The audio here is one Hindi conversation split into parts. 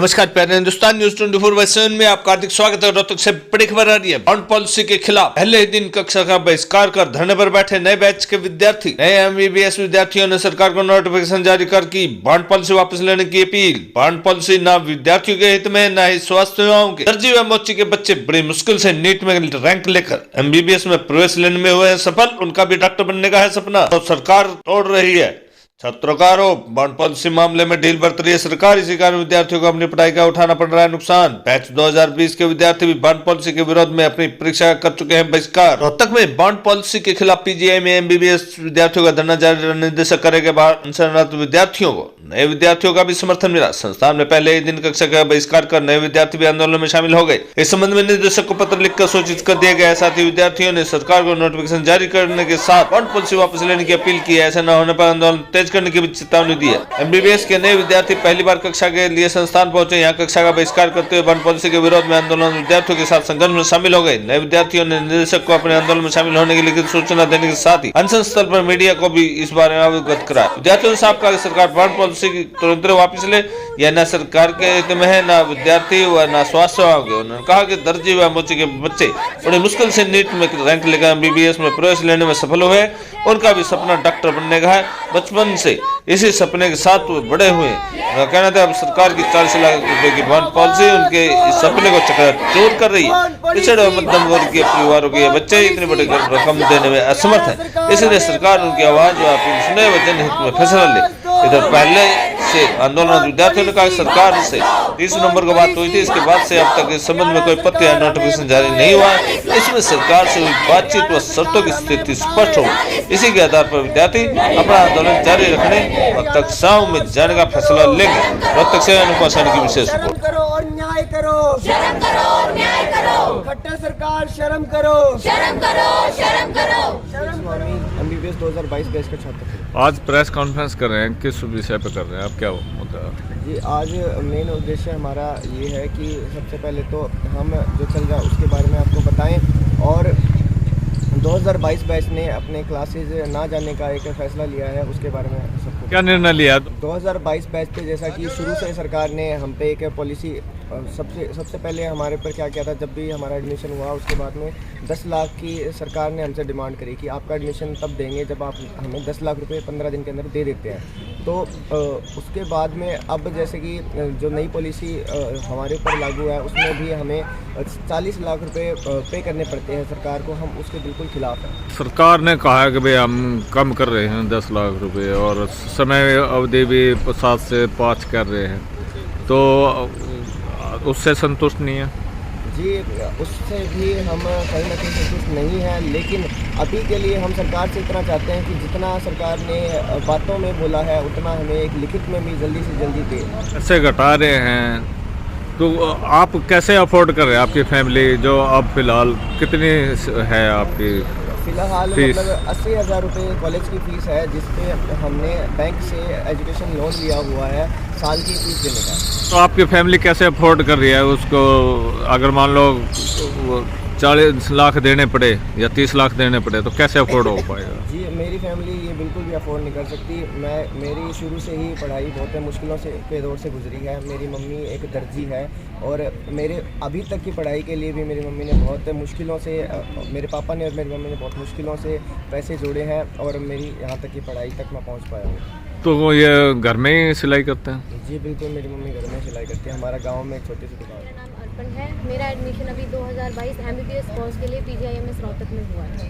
नमस्कार प्यारे हिंदुस्तान न्यूज 24/7 में आपका हार्दिक स्वागत है। रोहतक से बड़ी खबर आ रही है। बॉन्ड पॉलिसी के खिलाफ पहले ही दिन कक्षा का बहिष्कार कर धरने पर बैठे नए बैच के विद्यार्थी। नए MBBS विद्यार्थियों ने सरकार को नोटिफिकेशन जारी कर की बॉन्ड पॉलिसी वापस लेने की अपील। बॉन्ड पॉलिसी न विद्यार्थियों के हित में न ही स्वास्थ्य सेवाओं के। दर्जी व मोची के बच्चे बड़ी मुश्किल से नीट में रैंक लेकर MBBS में प्रवेश लेने में हुए हैं सफल। उनका भी डॉक्टर बनने का है सपना, तो सरकार तोड़ रही है। छात्रों का आरोप, बॉन्ड पॉलिसी मामले में ढील बरत रही है सरकार। इसी कारण विद्यार्थियों को अपनी पढ़ाई का उठाना पड़ रहा है नुकसान। बैच 2020 के विद्यार्थी भी बॉन्ड पॉलिसी के विरोध में अपनी परीक्षा कर चुके हैं बहिष्कार। रोहतक में बॉन्ड पॉलिसी के खिलाफ PGI में MBBS विद्यार्थियों का धरना जारी। निदेशक करे के बाद अनशनरत विद्यार्थियों को नए विद्यार्थियों का भी समर्थन मिला। संस्थान में पहले ही दिन कक्षा का बहिष्कार कर नए विद्यार्थी भी आंदोलन में शामिल हो गए। इस संबंध में निदेशक को पत्र लिखकर सूचित कर दिया गया है। साथ ही विद्यार्थियों ने सरकार को नोटिफिकेशन जारी करने के साथ बॉन्ड पॉलिसी वापस लेने की अपील की है। ऐसा न होने पर आंदोलन तेज करने की भी चेतावनी दी है। MBBS के नए विद्यार्थी पहली बार कक्षा के लिए संस्थान पहुंचे। यहाँ कक्षा का बहिष्कार करते हुए बॉन्ड पॉलिसी के विरोध में आंदोलन विद्यार्थियों के साथ संघर्ष में शामिल हो गए। नए विद्यार्थियों ने निदेशक को अपने आंदोलन में शामिल होने की लिखित सूचना देने के साथ ही अनशन स्थल पर मीडिया को भी इस बारे में अवगत कराया। विद्यार्थियों ने साफ कहा कि सरकार बॉन्ड पॉलिसी की तुरंत वापस ले। यह न सरकार के हित में है, न विद्यार्थी व न स्वास्थ्य सेवाओं के। उन्होंने कहा कि दर्जी व मोची के बच्चे बड़ी मुश्किल से नीट में रैंक लेकर MBBS में प्रवेश लेने में सफल हुए। उनका भी सपना डॉक्टर बनने का है। बचपन से इसी सपने के साथ वो बड़े हुए। उनका कहना था अब सरकार की 40 लाख रुपए की बॉन्ड पॉलिसी उनके इस सपने को चकनाचूर कर रही है। पिछड़े मध्यम वर्ग के परिवारों के बच्चे इतनी बड़ी रकम देने में असमर्थ है, इसलिए सरकार उनकी आवाज व अपील सुने व जनहित में फैसला ले। इधर पहले से आंदोलन विद्यार्थियों ने कहा सरकार से 30 नवंबर को बात हुई थी। इसके बाद से अब तक इस संबंध में कोई पत्र या नोटिफिकेशन जारी नहीं हुआ। इसमें सरकार से हुई बातचीत व शर्तों की स्थिति स्पष्ट हो। इसी के आधार पर विद्यार्थी अपना आंदोलन जारी रखने और कक्षाओं में जाने का फैसला लेंगे। रोहतक से अनुपमा सैनी की विशेष रिपोर्ट। करो और न्याय करो, शर्म करो और न्याय करो, खट्टर सरकार शर्म करो, शर्म करो, शर्म करो। MBBS 2022 बैच का छात्र थे। आज प्रेस कॉन्फ्रेंस कर रहे हैं, किस विषय पे कर रहे हैं आप, क्या मुद्दा? जी आज मेन उद्देश्य हमारा ये है कि सबसे पहले तो हम जो चल रहा है उसके बारे में आपको बताएं और 2022 बैच ने अपने क्लासेज ना जाने का एक फैसला लिया है, उसके बारे में सबको क्या निर्णय लिया? 2022 बैच पे जैसा कि शुरू से सरकार ने हम पे एक पॉलिसी सबसे पहले हमारे पर क्या किया था। जब भी हमारा एडमिशन हुआ उसके बाद में 10 लाख की सरकार ने हमसे डिमांड करी कि आपका एडमिशन तब देंगे जब आप हमें 10 लाख रुपए 15 दिन के अंदर दे देते हैं। तो उसके बाद में अब जैसे कि जो नई पॉलिसी हमारे ऊपर लागू है उसमें भी हमें 40 लाख रुपए पे करने पड़ते हैं सरकार को। हम उसके बिल्कुल खिलाफ हैं। सरकार ने कहा है कि भाई हम कम कर रहे हैं 10 लाख रुपए और समय अवधि भी 7 से 5 कर रहे हैं, तो उससे संतुष्ट नहीं है? जी उससे भी हम कहीं ना कहीं संतुष्ट नहीं हैं, लेकिन अभी के लिए हम सरकार से इतना चाहते हैं कि जितना सरकार ने बातों में बोला है उतना हमें एक लिखित में भी जल्दी से जल्दी दे। ऐसे घटा रहे हैं तो आप कैसे अफोर्ड कर रहे हैं? आपकी फैमिली जो अब फिलहाल कितनी है आपकी फिलहाल फीस? मतलब 80,000 रुपये कॉलेज की फ़ीस है, जिसपे हमने बैंक से एजुकेशन लोन लिया हुआ है साल की फीस देने का। तो आपकी फैमिली कैसे अफोर्ड कर रही है उसको? अगर मान लो 40 लाख देने पड़े या 30 लाख देने पड़े तो कैसे अफोर्ड हो पाएगा? जी मेरी फैमिली ये बिल्कुल भी अफोर्ड नहीं कर सकती। मेरी शुरू से ही पढ़ाई बहुत मुश्किलों से के दौर से गुजरी है। मेरी मम्मी एक दर्जी है और मेरे अभी तक की पढ़ाई के लिए भी मेरी मम्मी ने बहुत मुश्किलों से, मेरे पापा ने और मेरी मम्मी ने बहुत मुश्किलों से पैसे जोड़े हैं और मेरी यहाँ तक की पढ़ाई तक मैं पहुँच पाया हूँ। तो वो ये घर में ही सिलाई करते हैं? जी बिल्कुल, मेरी मम्मी घर में सिलाई करती है। हमारा गांव में एक छोटी सी दुकान है। मेरा नाम अर्पण है। मेरा एडमिशन अभी 2022 MBBS कोर्स के लिए PGIMS रोहतक में हुआ है।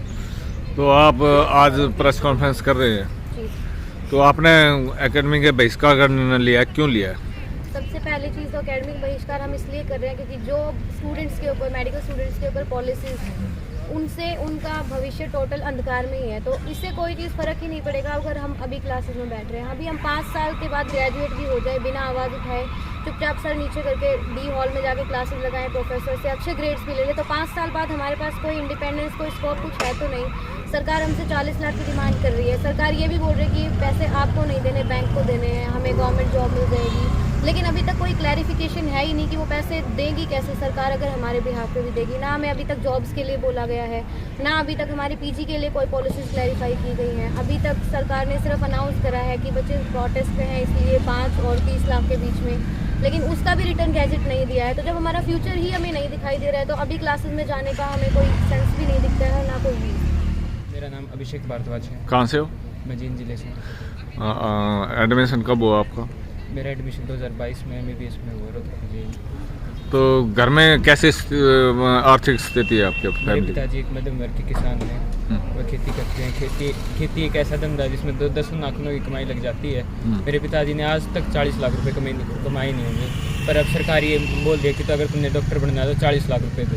तो आप आज प्रेस कॉन्फ्रेंस कर रहे हैं, जी तो आपने एकेडमी के बहिष्कार का निर्णय लिया, क्यों लिया है? सबसे पहली चीज़ तो एकेडमिक बहिष्कार हम इसलिए कर रहे हैं क्योंकि जो स्टूडेंट्स के ऊपर, मेडिकल स्टूडेंट्स के ऊपर पॉलिसीज हैं उनसे उनका भविष्य टोटल अंधकार में ही है। तो इससे कोई चीज़ फ़र्क ही नहीं पड़ेगा अगर हम अभी क्लासेस में बैठ रहे हैं। अभी हम 5 साल के बाद ग्रेजुएट भी हो जाए बिना आवाज़ उठाए, चुपचाप सर नीचे करके D हॉल में जाके क्लासेस लगाएं, प्रोफेसर से अच्छे ग्रेड्स भी ले लें, तो 5 साल बाद हमारे पास कोई इंडिपेंडेंस, कोई स्कोप कुछ है तो नहीं। सरकार हमसे 40 लाख की डिमांड कर रही है। सरकार ये भी बोल रही है कि पैसे आपको नहीं देने, बैंक को देने हैं, हमें गवर्नमेंट जॉब मिल जाएगी, लेकिन अभी तक कोई क्लैरिफिकेशन है ही नहीं कि वो पैसे देंगी कैसे सरकार, अगर हमारे बिहाफ पे भी देगी। ना हमें अभी तक जॉब्स के लिए बोला गया है, ना अभी तक हमारी पीजी के लिए कोई पॉलिसीज क्लैरिफाई की गई हैं। अभी तक सरकार ने सिर्फ अनाउंस करा है कि बच्चे प्रोटेस्ट पे हैं इसलिए 5 और 30 लाख के बीच में, लेकिन उसका भी रिटर्न गैजेट नहीं दिया है। तो जब हमारा फ्यूचर ही हमें नहीं दिखाई दे रहा है तो अभी क्लासेस में जाने का हमें कोई सेंस भी नहीं दिखता है, ना कोई भी। मेरा नाम अभिषेक भारद्वाज है, कहाँ से हो? मैं जींद जिले से हूँ। एडमिशन कब हुआ आपका? मेरा एडमिशन 2022 में MBBS में हुआ रोहतक में। तो घर में कैसी आर्थिक स्थिति है आपके मेरे फैमिली? पिताजी एक मध्यम वर्ग के किसान हैं, वह खेती करते हैं। खेती एक ऐसा धंधा जिसमें 10 लाखों की कमाई लग जाती है। मेरे पिताजी ने आज तक 40 लाख रुपए कमाई नहीं होंगे, पर अब सरकार ये बोल रही है कि तो अगर तुमने डॉक्टर बनना है तो 40 लाख रुपए दो।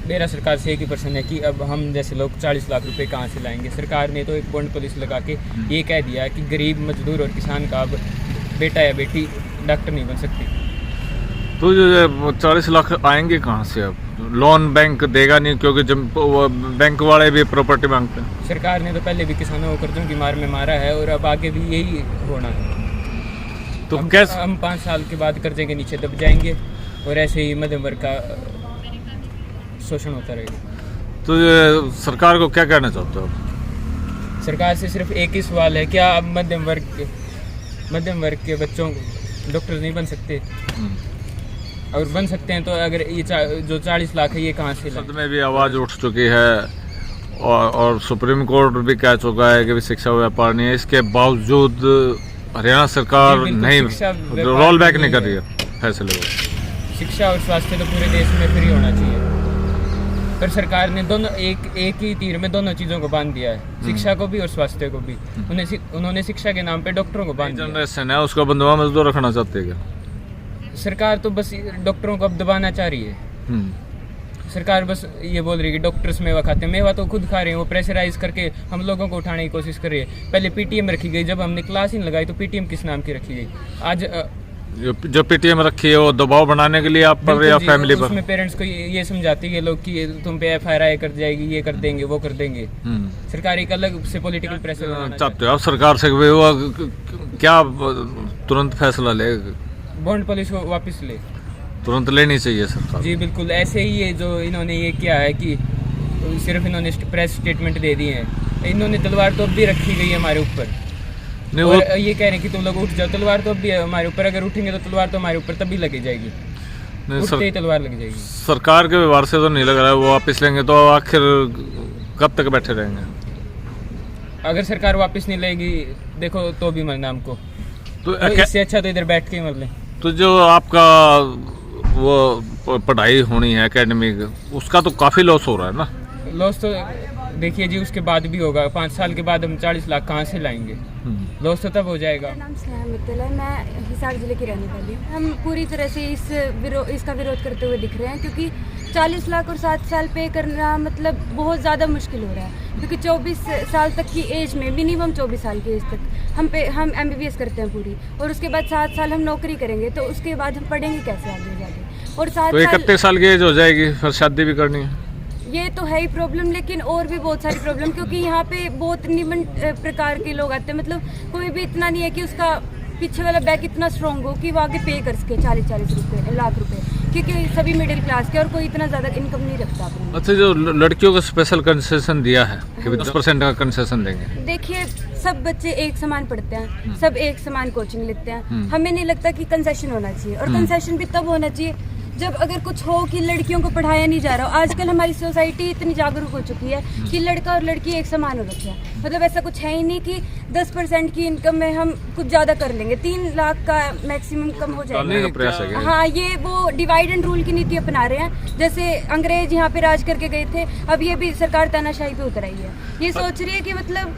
मेरा सरकार से एक ही प्रश्न है कि अब हम जैसे लोग 40 लाख रुपए कहाँ से लाएंगे? सरकार ने तो एक बॉन्ड पॉलिसी लगा के ये कह दिया है कि गरीब मजदूर और किसान का अब बेटा या बेटी डॉक्टर नहीं बन सकती। तो जो 40 लाख आएंगे कहाँ से? अब लोन बैंक देगा नहीं, क्योंकि जब बैंक वाले भी प्रॉपर्टी मांगते हैं। सरकार ने तो पहले भी किसानों को कर्जों की मार में मारा है और अब आगे भी यही होना है। तो कैसे हम 5 साल के बाद कर्जे के नीचे दब जाएंगे और ऐसे ही मध्यम वर्ग का शोषण होता रहेगा। तो ये सरकार को क्या कहना चाहते हो? सरकार से सिर्फ एक ही सवाल है, क्या अब मध्यम वर्ग के बच्चों डॉक्टर नहीं बन सकते? अगर बन सकते हैं तो अगर ये जो 40 लाख है ये कहाँ से लाएं? संसद में भी आवाज़ उठ चुकी है और सुप्रीम कोर्ट भी कह चुका है कि शिक्षा व्यापार नहीं है। इसके बावजूद हरियाणा सरकार नहीं रोल बैक नहीं कर रही है फैसले को। शिक्षा और स्वास्थ्य तो पूरे देश में फ्री होना चाहिए, पर सरकार ने दोनों एक ही तीर में दोनों चीज़ों को बांध दिया है, शिक्षा को भी और स्वास्थ्य को भी। उन्होंने शिक्षा के नाम पे डॉक्टरों को बांध दिया। जनरेशन है उसको बंधुआ मजदूर रखना चाहते हैं क्या? सरकार तो बस डॉक्टरों को अब दबाना चाह रही है। सरकार बस ये बोल रही है कि डॉक्टर्स मेवा खाते हैं। मेवा तो खुद खा रहे हैं, वो प्रेशराइज करके हम लोगों को उठाने की कोशिश कर रही है। पहले PTM रखी गई, जब हमने क्लास ही लगाई तो PTM किस नाम की रखी गई? आज जो PTM रखी है वो दबाव बनाने के लिए आप पर या फैमिली पर? उसमें पेरेंट्स को ये समझाती है लोग कि तुम पे FIR कर जाएगी, ये कर देंगे, वो कर देंगे। सरकार एक अलग से पॉलिटिकल प्रेशर चाहते हो आप सरकार से क्या तुरंत फैसला ले? बॉन्ड पॉलिसी को वापस ले, तुरंत लेनी चाहिए सरकार। जी बिल्कुल। ऐसे ही ये जो इन्होंने ये किया है कि सिर्फ इन्होंने प्रेस स्टेटमेंट दे दिए हैं, इन्होंने तलवार तो अब भी रखी गई है हमारे ऊपर। और ये कह रहे हैं कि तुम लोग उठ जाओ, तलवार तो अब भी है हमारे ऊपर। अगर उठेंगे तो तलवार तो हमारे ऊपर तभी लगी जाएगी, उठते ही तलवार लग जाएगी। सरकार के व्यवहार से तो नहीं लग रहा है वो वापस लेंगे, तो आखिर कब तक बैठे रहेंगे? अगर सरकार वापस नहीं लेगी देखो तो भी मरना हमको, तो इससे अच्छा तो इधर बैठ के ही मर लें। तो जो आपका वो पढ़ाई होनी है एकेडमिक, उसका तो काफ़ी लॉस हो रहा है ना? लॉस तो देखिए जी उसके बाद भी होगा। 5 साल के बाद हम 40 लाख कहाँ से लाएंगे? लॉस तो तब हो जाएगा। मेरा नाम स्नेहा मित्तल है, मैं हिसार जिले की रहने वाली हूँ। हम पूरी तरह से इसका विरोध करते हुए दिख रहे हैं, क्योंकि 40 लाख और 7 साल पे करना मतलब बहुत ज़्यादा मुश्किल हो रहा है। क्योंकि 24 साल तक की एज में, मिनिमम 24 साल की एज तक हम MBBS करते हैं पूरी, और उसके बाद 7 साल हम नौकरी करेंगे, तो उसके बाद हम पढ़ेंगे कैसे आगे जाके? और 7 तो 31 साल की एज हो जाएगी, फिर शादी भी करनी है। ये तो है ही प्रॉब्लम, लेकिन और भी बहुत सारी प्रॉब्लम, क्योंकि यहाँ पे बहुत निम्न प्रकार के लोग आते हैं। मतलब कोई भी इतना नहीं है कि उसका पीछे वाला बैक इतना स्ट्रॉन्ग हो कि वो आगे पे कर सके 40-40 रुपये, लाख रुपए, क्योंकि सभी मिडिल क्लास के और कोई इतना ज़्यादा इनकम नहीं रखता अपनी। अच्छा, जो लड़कियों को स्पेशल कंसेशन दिया है कि 10% का कंसेशन देंगे। देखिए सब बच्चे एक समान पढ़ते हैं, सब एक समान कोचिंग लेते हैं। हमें नहीं लगता कि कंसेशन होना चाहिए, और कंसेशन भी तब होना चाहिए जब अगर कुछ हो कि लड़कियों को पढ़ाया नहीं जा रहा हो। आजकल हमारी सोसाइटी इतनी जागरूक हो चुकी है कि लड़का और लड़की एक समान हो रखे हैं। मतलब ऐसा कुछ है ही नहीं कि 10% की इनकम में हम कुछ ज़्यादा कर लेंगे, 3 लाख का मैक्सिमम कम हो जाएगा। हाँ, ये वो डिवाइड एंड रूल की नीति अपना रहे हैं। जैसे अंग्रेज यहाँ पे राज करके गए थे, अब ये भी सरकार तानाशाही पे उतर आई है। ये सोच रही है कि मतलब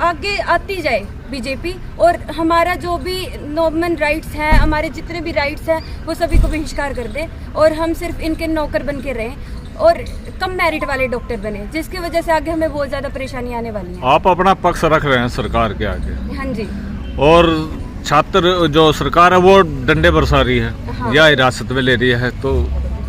आगे आती जाए बीजेपी, और हमारा जो भी नॉर्मल राइट्स हैं, हमारे जितने भी राइट्स हैं, वो सभी को बहिष्कार कर दे, और हम सिर्फ इनके नौकर बन के रहें और कम मेरिट वाले डॉक्टर बने, जिसकी वजह से आगे हमें बहुत ज़्यादा परेशानी आने वाली है। आप अपना पक्ष रख रहे हैं सरकार के आगे? हाँ जी। और छात्र जो सरकार है वो डंडे बरसा रही है, हाँ। या हिरासत में ले रही है, तो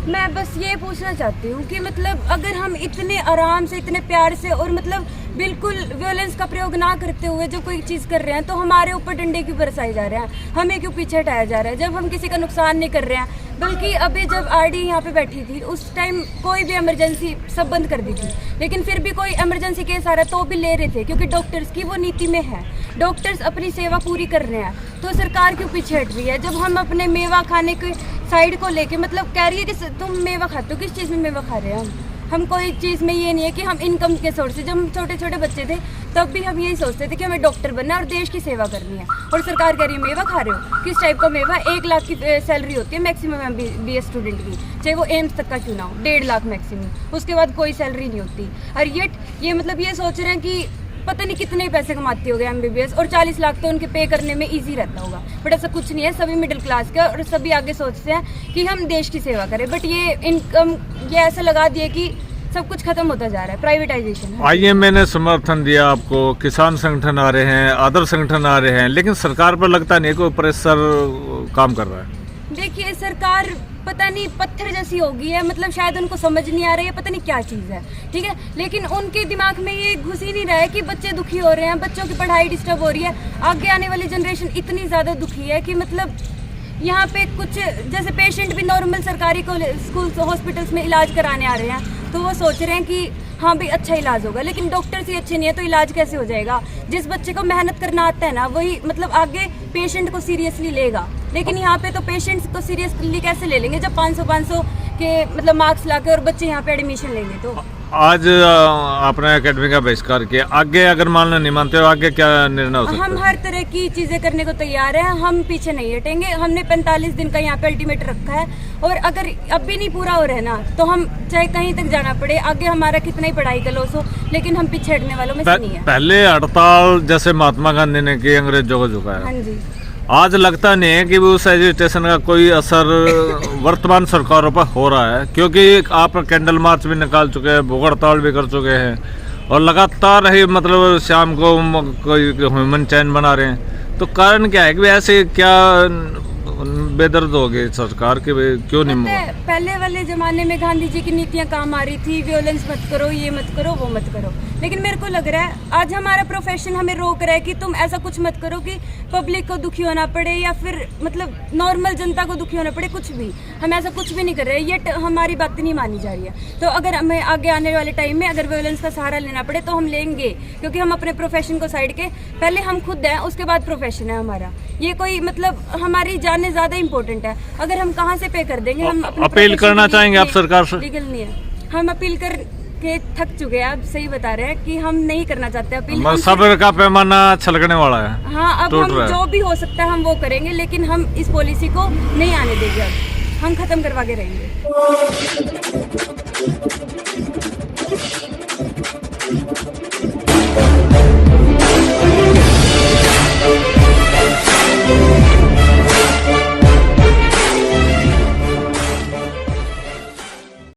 मैं बस ये पूछना चाहती हूँ कि मतलब अगर हम इतने आराम से, इतने प्यार से, और मतलब बिल्कुल वियोलेंस का प्रयोग ना करते हुए जो कोई चीज़ कर रहे हैं तो हमारे ऊपर डंडे क्यों बरसाए जा रहे हैं, हमें क्यों पीछे हटाया जा रहा है, जब हम किसी का नुकसान नहीं कर रहे हैं। बल्कि अभी जब आरडी यहाँ पे बैठी थी उस टाइम कोई भी इमरजेंसी सब बंद कर दी थी, लेकिन फिर भी कोई इमरजेंसी केस आ रहा है तो भी ले रहे थे, क्योंकि डॉक्टर्स की वो नीति में है, डॉक्टर्स अपनी सेवा पूरी कर रहे हैं। तो सरकार क्यों पीछे हट रही है? जब हम अपने मेवा खाने के साइड को लेके मतलब कह रही है कि तुम मेवा खाते हो, किस चीज़ में मेवा खा रहे हैं हम कोई चीज़ में ये नहीं है कि हम इनकम के सोर्स से, जब हम छोटे छोटे बच्चे थे तब भी हम यही सोचते थे कि हमें डॉक्टर बनना है और देश की सेवा करनी है, और सरकार कह रही है मेवा खा रहे हो। किस टाइप का मेवा? 1 लाख की सैलरी होती है मैक्सिमम BS स्टूडेंट की, चाहे वो एम्स तक का क्यों ना हो, 1.5 लाख मैक्सिमम, उसके बाद कोई सैलरी नहीं होती। और ये मतलब ये सोच रहे हैं कि पता नहीं कितने पैसे कमाते हो गए MBBS, और 40 लाख तो उनके पे करने में इजी रहता होगा। बट ऐसा कुछ नहीं है, सभी मिडिल क्लास के और सभी आगे सोचते हैं कि हम देश की सेवा करें। बट ये इनकम ये ऐसा लगा दिए कि सब कुछ खत्म होता जा रहा है, प्राइवेटाइजेशन। IMA ने समर्थन दिया आपको, किसान संगठन आ रहे हैं, अदर संगठन आ रहे हैं, लेकिन सरकार पर लगता नहीं कोई प्रेशर काम कर रहा है। देखिए सरकार पता नहीं पत्थर जैसी हो गई है, मतलब शायद उनको समझ नहीं आ रही है, पता नहीं क्या चीज़ है, ठीक है, लेकिन उनके दिमाग में ये घुस ही नहीं रहा है कि बच्चे दुखी हो रहे हैं, बच्चों की पढ़ाई डिस्टर्ब हो रही है, आगे आने वाली जनरेशन इतनी ज़्यादा दुखी है कि मतलब यहाँ पे कुछ जैसे पेशेंट भी नॉर्मल सरकारी स्कूल हॉस्पिटल्स में इलाज कराने आ रहे हैं, तो वो सोच रहे हैं कि हाँ भाई अच्छा इलाज होगा, लेकिन डॉक्टर्स ही अच्छे नहीं है तो इलाज कैसे हो जाएगा? जिस बच्चे को मेहनत करना आता है ना वही मतलब आगे पेशेंट को सीरियसली लेगा, लेकिन यहाँ पे तो पेशेंट्स को सीरियसली कैसे ले लेंगे जब 500 के मतलब मार्क्स लाके और बच्चे यहाँ पे एडमिशन लेंगे। तो आज आपने एकेडमी का बहिष्कार किया, आगे अगर मान लो नहीं मानते हो आगे क्या निर्णय हो सकता है? हम हर तरह की चीज़ें करने को तैयार हैं, हम पीछे नहीं हटेंगे। हमने 45 दिन का यहाँ पे अल्टीमेट रखा है, और अगर अब भी नहीं पूरा हो रहा है ना तो हम चाहे कहीं तक जाना पड़े, आगे हमारा कितना ही पढ़ाई का लॉस हो, लेकिन हम पीछे हटने वालों में से नहीं है। पहले हड़ताल जैसे महात्मा गांधी ने की, अंग्रेजों को झुकाया, हाँ जी, आज लगता नहीं है कि वो उस एजुटेशन का कोई असर वर्तमान सरकारों पर हो रहा है, क्योंकि आप कैंडल मार्च भी निकाल चुके हैं, भूख हड़ताल भी कर चुके हैं, और लगातार ही मतलब शाम को कोई ह्यूमन चैन बना रहे हैं। तो कारण क्या है कि ऐसे क्या बेदर्द हो गए सरकार के, क्यों नहीं? पहले वाले जमाने में गांधी जी की नीतियां काम आ रही थी, वियोलेंस मत करो, ये मत करो, वो मत करो, लेकिन मेरे को लग रहा है आज हमारा प्रोफेशन हमें रोक रहा है कि तुम ऐसा कुछ मत करो कि पब्लिक को दुखी होना पड़े या फिर मतलब नॉर्मल जनता को दुखी होना पड़े, कुछ भी हम ऐसा कुछ भी नहीं कर रहे, ये हमारी बात नहीं मानी जा रही है। तो अगर हमें आगे आने वाले टाइम में अगर वियोलेंस का सहारा लेना पड़े तो हम लेंगे, क्योंकि हम अपने प्रोफेशन को साइड के पहले हम खुद हैं, उसके बाद प्रोफेशन है हमारा। ये कोई मतलब हमारी जाने ज़्यादा इंपॉर्टेंट है, अगर हम कहाँ से पे कर देंगे। हम अपील करना चाहेंगे आप सरकार से? लीगल नहीं है, हम अपील कर के थक चुके हैं, आप सही बता रहे हैं कि हम नहीं करना चाहते अपील। सब्र का पैमाना छलकने वाला है। हाँ, अब हम जो भी हो सकता है हम वो करेंगे, लेकिन हम इस पॉलिसी को नहीं आने देंगे, अब हम खत्म करवा के रहेंगे।